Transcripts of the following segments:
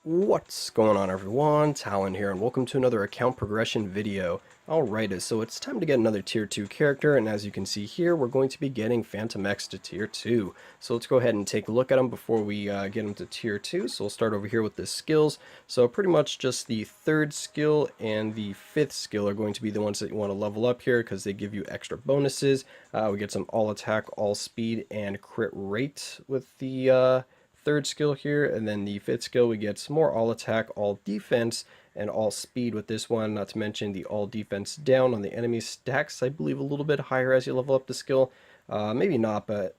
What's going on, everyone? Talen here, and welcome to another account progression video. Alright, so it's time to get another tier 2 character, and as you can see here, we're going to be getting Fantomex to tier 2. So let's go ahead and take a look at him before we get him to tier 2. So we'll start over here with the skills. So pretty much just the third skill and the fifth skill are going to be the ones that you want to level up here because they give you extra bonuses. We get some all attack, all speed, and crit rate with the third skill here, and then the fifth skill we get some more all attack, all defense, and all speed with this one, not to mention the all defense down on the enemy stacks, I believe a little bit higher as you level up the skill. Maybe not, but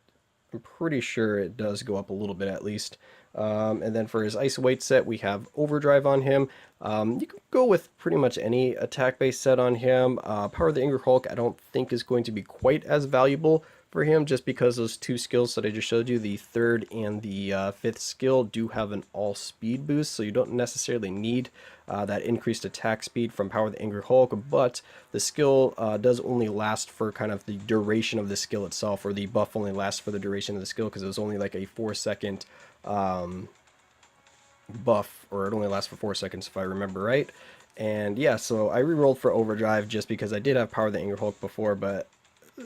I'm pretty sure it does go up a little bit at least. And then for his ice weight set, we have overdrive on him. You can go with pretty much any attack base set on him. Power of the Angry Hulk I don't think is going to be quite as valuable for him, just because those two skills that I just showed you, the third and the fifth skill, do have an all speed boost, so you don't necessarily need that increased attack speed from Power of the Angry Hulk, but the skill does only last for kind of the duration of the skill itself, or the buff only lasts for the duration of the skill, because it was only like a 4-second buff, or it only lasts for 4 seconds if I remember right. And yeah, so I re-rolled for overdrive just because I did have Power of the Angry Hulk before, but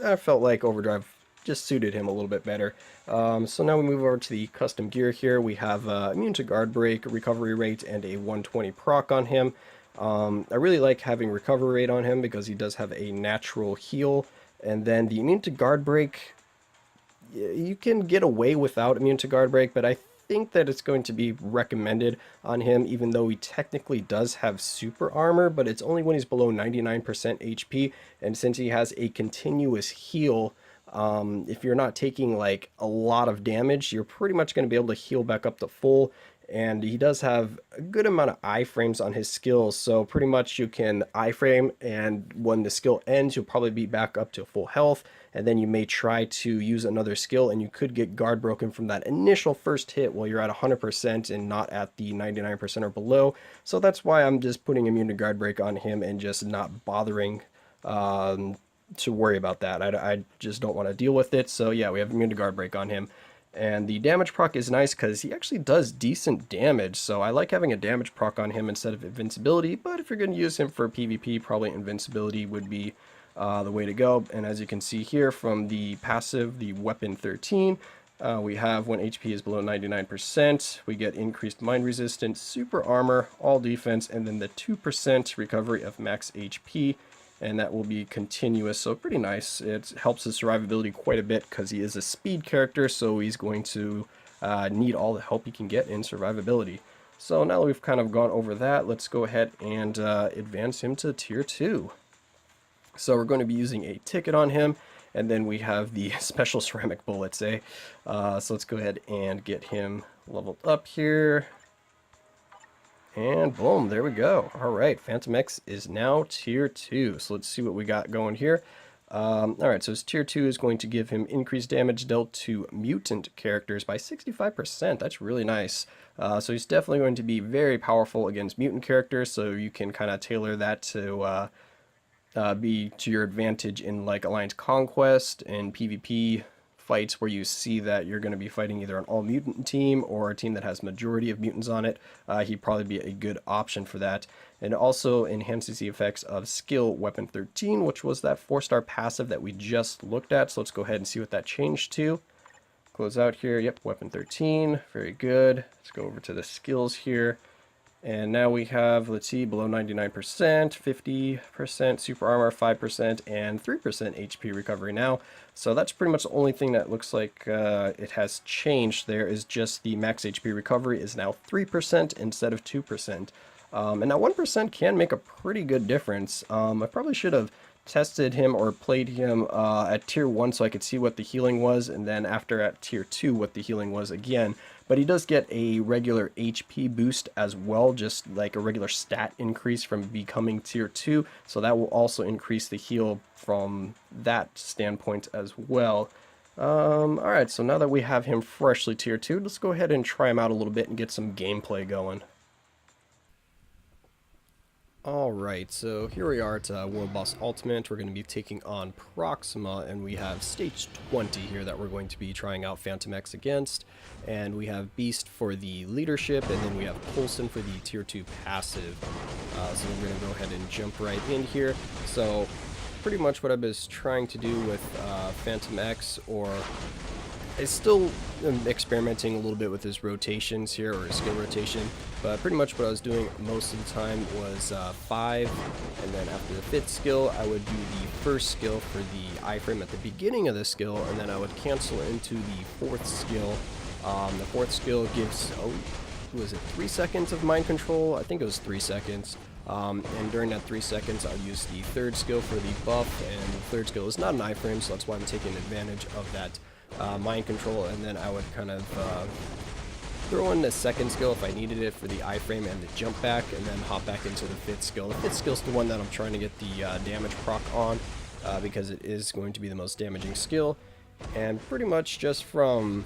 I felt like overdrive just suited him a little bit better. So now we move over to the custom gear here. We have immune to guard break, recovery rate, and a 120 proc on him. I really like having recovery rate on him because he does have a natural heal. And then the immune to guard break, you can get away without immune to guard break, but I think that it's going to be recommended on him, even though he technically does have super armor, but it's only when he's below 99% HP, and since he has a continuous heal, if you're not taking like a lot of damage, you're pretty much going to be able to heal back up to full. And he does have a good amount of iframes on his skills, so pretty much you can iframe, and when the skill ends, you'll probably be back up to full health, and then you may try to use another skill, and you could get guard broken from that initial first hit while you're at 100% and not at the 99% or below. So that's why I'm just putting immune to guard break on him and just not bothering to worry about that. I just don't want to deal with it. So yeah, we have immune to guard break on him. And the damage proc is nice because he actually does decent damage, so I like having a damage proc on him instead of invincibility, but if you're going to use him for PvP, probably invincibility would be the way to go. And as you can see here from the passive, the weapon 13, we have when HP is below 99%, we get increased mine resistance, super armor, all defense, and then the 2% recovery of max HP, and that will be continuous, so pretty nice. It helps his survivability quite a bit because he is a speed character, so he's going to need all the help he can get in survivability. So now that we've kind of gone over that, let's go ahead and advance him to tier 2. So we're going to be using a ticket on him, and then we have the special ceramic bullets, eh? So let's go ahead and get him leveled up here. And boom, there we go. All right, Fantomex is now tier 2. So let's see what we got going here. All right, so his tier 2 is going to give him increased damage dealt to mutant characters by 65%. That's really nice. So he's definitely going to be very powerful against mutant characters, so you can kind of tailor that to be to your advantage in like Alliance Conquest and PvP fights where you see that you're going to be fighting either an all mutant team or a team that has majority of mutants on it. He'd probably be a good option for that. And also enhances the effects of skill weapon 13, which was that 4-star passive that we just looked at. So let's go ahead and see what that changed to. Close out here. Yep, weapon 13. Very good. Let's go over to the skills here. And now we have, let's see, below 99%, 50%, super armor, 5%, and 3% HP recovery now. So that's pretty much the only thing that looks like it has changed there, is just the max HP recovery is now 3% instead of 2%. And now 1% can make a pretty good difference. I probably should have tested him or played him at tier 1 so I could see what the healing was, and then after at tier 2 what the healing was again. But he does get a regular HP boost as well, just like a regular stat increase from becoming tier 2, so that will also increase the heal from that standpoint as well. Alright, so now that we have him freshly tier 2, let's go ahead and try him out a little bit and get some gameplay going. Alright, so here we are at World Boss Ultimate. We're going to be taking on Proxima, and we have stage 20 here that we're going to be trying out Fantomex against. And we have Beast for the leadership, and then we have Coulson for the tier 2 passive. So we're going to go ahead and jump right in here. So pretty much what I was trying to do with Fantomex, or I still am experimenting a little bit with his rotations here, or his skill rotation, but pretty much what I was doing most of the time was 5, and then after the 5th skill, I would do the first skill for the iframe at the beginning of the skill, and then I would cancel into the 4th skill. The 4th skill gives, was it 3 seconds of mind control? I think it was 3 seconds. And during that 3 seconds, I'll use the 3rd skill for the buff, and the 3rd skill is not an iframe, so that's why I'm taking advantage of that mind control, and then I would kind of throw in the 2nd skill if I needed it for the iframe and the jump back, and then hop back into the 5th skill. The 5th skill is the one that I'm trying to get the damage proc on, because it is going to be the most damaging skill. And pretty much just from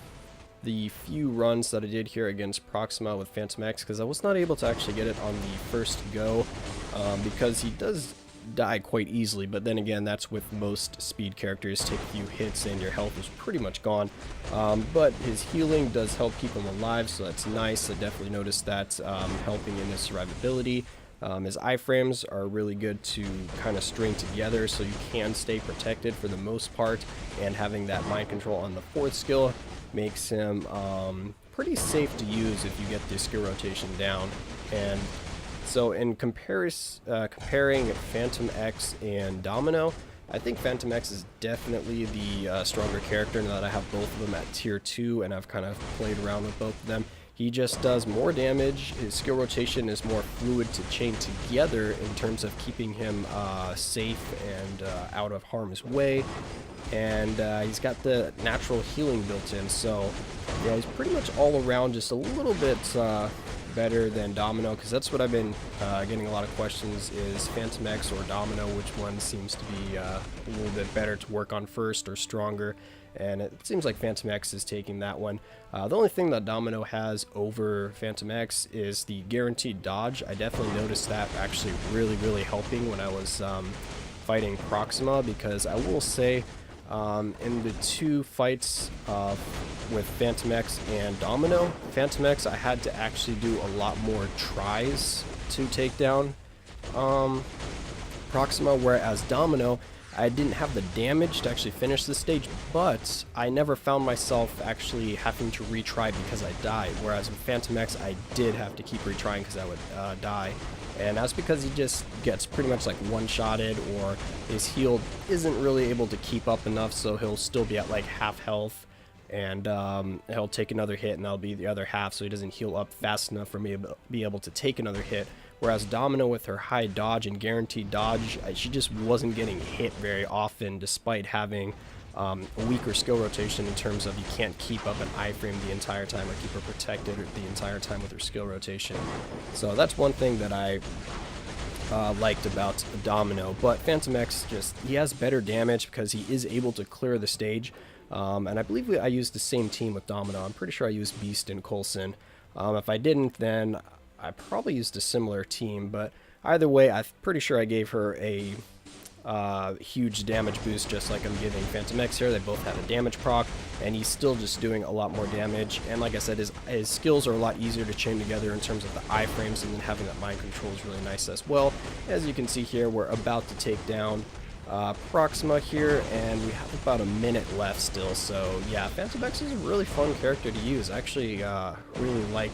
the few runs that I did here against Proxima with Fantomex, because I was not able to actually get it on the first go, because he does die quite easily, but then again, that's with most speed characters. Take a few hits and your health is pretty much gone, but his healing does help keep him alive, so that's nice. I definitely noticed that helping in his survivability. His iframes are really good to kind of string together so you can stay protected for the most part, and having that mind control on the 4th skill makes him pretty safe to use if you get the skill rotation down. And so in comparing Fantomex and Domino, I think Fantomex is definitely the stronger character, now that I have both of them at tier 2 and I've kind of played around with both of them. He just does more damage, his skill rotation is more fluid to chain together in terms of keeping him safe and out of harm's way, and he's got the natural healing built in, so yeah, he's pretty much all around just a little bit better than Domino, because that's what I've been getting a lot of questions, is Fantomex or Domino, which one seems to be a little bit better to work on first or stronger, and it seems like Fantomex is taking that one. The only thing that Domino has over Fantomex is the guaranteed dodge. I definitely noticed that actually really helping when I was fighting Proxima, because I will say in the 2 fights with Fantomex and Domino, Fantomex I had to actually do a lot more tries to take down Proxima, whereas Domino, I didn't have the damage to actually finish the stage, but I never found myself actually having to retry because I died, whereas with Fantomex I did have to keep retrying because I would die. And that's because he just gets pretty much like one-shotted, or his heal isn't really able to keep up enough, so he'll still be at like half health, and he'll take another hit and that'll be the other half, so he doesn't heal up fast enough for me to be able to take another hit. Whereas Domino, with her high dodge and guaranteed dodge, she just wasn't getting hit very often, despite having a weaker skill rotation in terms of you can't keep up an iframe the entire time or keep her protected the entire time with her skill rotation. So that's one thing that I liked about Domino. But Fantomex, he has better damage because he is able to clear the stage. And I believe I used the same team with Domino. I'm pretty sure I used Beast and Coulson. If I didn't, then I probably used a similar team, but either way, I'm pretty sure I gave her a huge damage boost, just like I'm giving Fantomex here. They both had a damage proc, and he's still just doing a lot more damage. And like I said, his skills are a lot easier to chain together in terms of the iframes, and then having that mind control is really nice as well. As you can see here, we're about to take down Proxima here, and we have about a minute left still. So yeah, Fantomex is a really fun character to use. I actually really like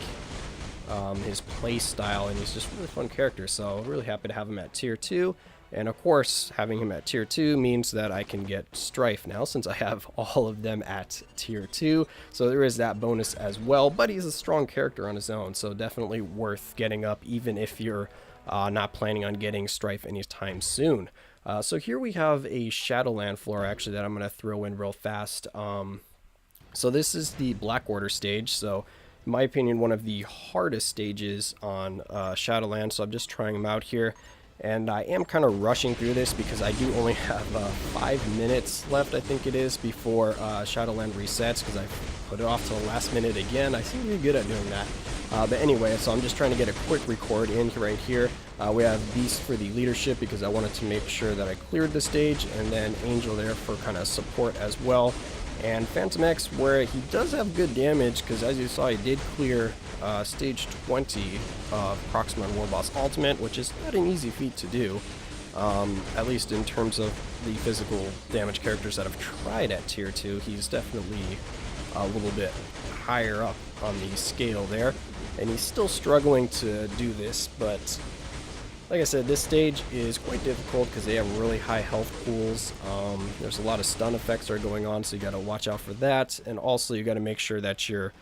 his play style, and he's just a really fun character, so really happy to have him at tier 2. And of course, having him at tier 2 means that I can get Strife now, since I have all of them at tier 2, so there is that bonus as well. But he's a strong character on his own, so definitely worth getting up, even if you're not planning on getting Strife anytime soon. So here we have a Shadowland floor, actually, that I'm going to throw in real fast. So this is the Black Order stage, so in my opinion, one of the hardest stages on Shadowland, so I'm just trying them out here. And I am kind of rushing through this because I do only have 5 minutes left, I think it is, before Shadowland resets, because I put it off to the last minute again. I seem to be good at doing that. But anyway, so I'm just trying to get a quick record in right here. We have Beast for the leadership because I wanted to make sure that I cleared the stage, and then Angel there for kind of support as well. And Fantomex, where he does have good damage, because as you saw, he did clear stage 20 of Proxima War Boss Ultimate, which is not an easy feat to do, at least in terms of the physical damage characters that have tried at tier 2. He's definitely a little bit higher up on the scale there, and he's still struggling to do this, but like I said, this stage is quite difficult because they have really high health pools. There's a lot of stun effects that are going on, so you got to watch out for that, and also you got to make sure that you're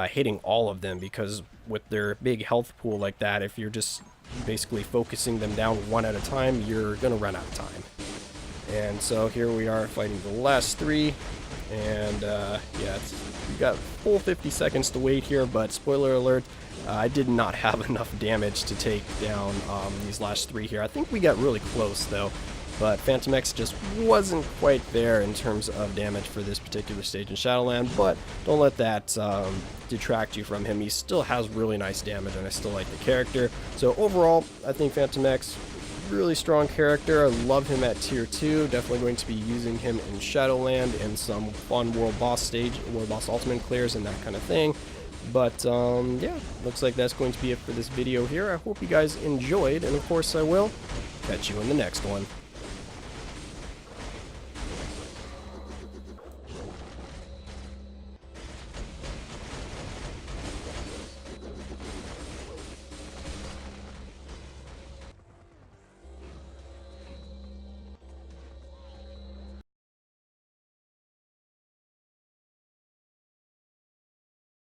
hitting all of them, because with their big health pool like that, if you're just basically focusing them down one at a time, you're gonna run out of time. And so here we are fighting the last 3, and yeah, we've got full 50 seconds to wait here, but spoiler alert, I did not have enough damage to take down these last 3 here. I think we got really close though, but Fantomex just wasn't quite there in terms of damage for this particular stage in Shadowland, but don't let that detract you from him. He still has really nice damage, and I still like the character. So overall, I think Fantomex, really strong character. I love him at tier 2. Definitely going to be using him in Shadowland and some fun World Boss stage, World Boss Ultimate clears and that kind of thing. But yeah, looks like that's going to be it for this video here. I hope you guys enjoyed, and of course I will catch you in the next one.